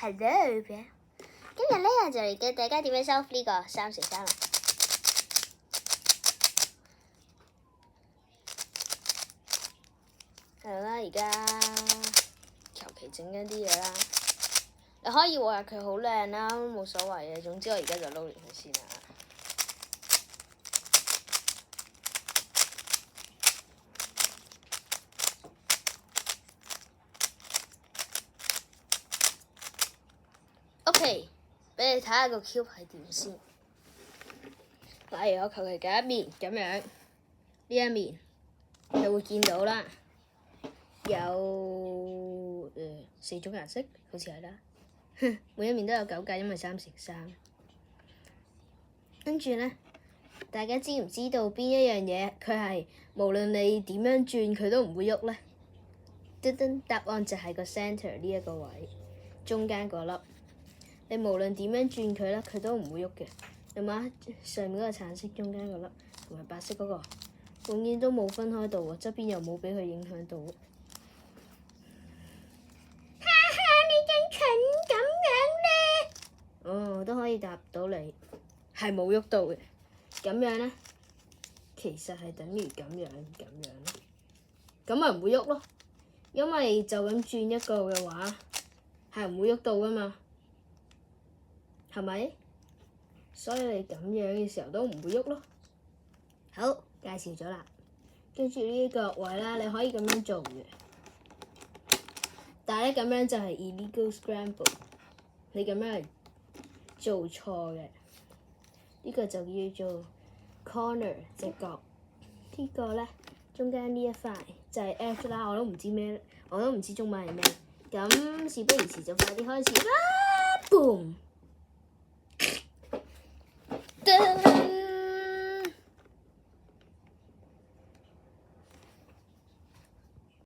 Hello，今日咧我就嚟教大家點樣收呢個3×3啦。係啦，而家求其整緊啲嘢啦。你可以話佢好靚啦，冇所謂嘅。總之我而家就撈完佢先啦。OK， 俾你睇下個 cube 係點先。例如我求其揀一面咁樣，呢一面你會見到啦，有4種顏色，好似係啦。每一面都有9格，因為3×3。跟住咧，大家知唔知道邊一樣嘢佢係無論你點樣轉佢都唔會喐咧？噔噔，答案就係個 centre 呢一個位，中間嗰粒。你無論點樣轉佢咧，佢都唔會喐嘅。你望下上面嗰個橙色，中間嗰粒同埋白色嗰個，永遠都冇分開到喎，側邊又冇俾佢影響到。哈哈，你咁蠢咁樣咧？哦，我都可以答到你，係冇喐到嘅。咁樣咧，其實係等於咁樣咯。咁咪唔會喐咯，因為就咁轉一個嘅話，係唔會喐到噶嘛。係咪？所以你咁樣嘅時候都唔會喐咯。好，介紹咗啦。跟住呢個位啦，你可以咁樣做嘅。但係咧咁樣就係 illegal scramble， 你咁樣係做錯嘅。呢個就叫做 corner 隻角。呢個咧中間呢一塊就係 F 啦，我都唔知咩，我都唔知中文係咩。咁事不宜遲，就快啲開始啦！Boom！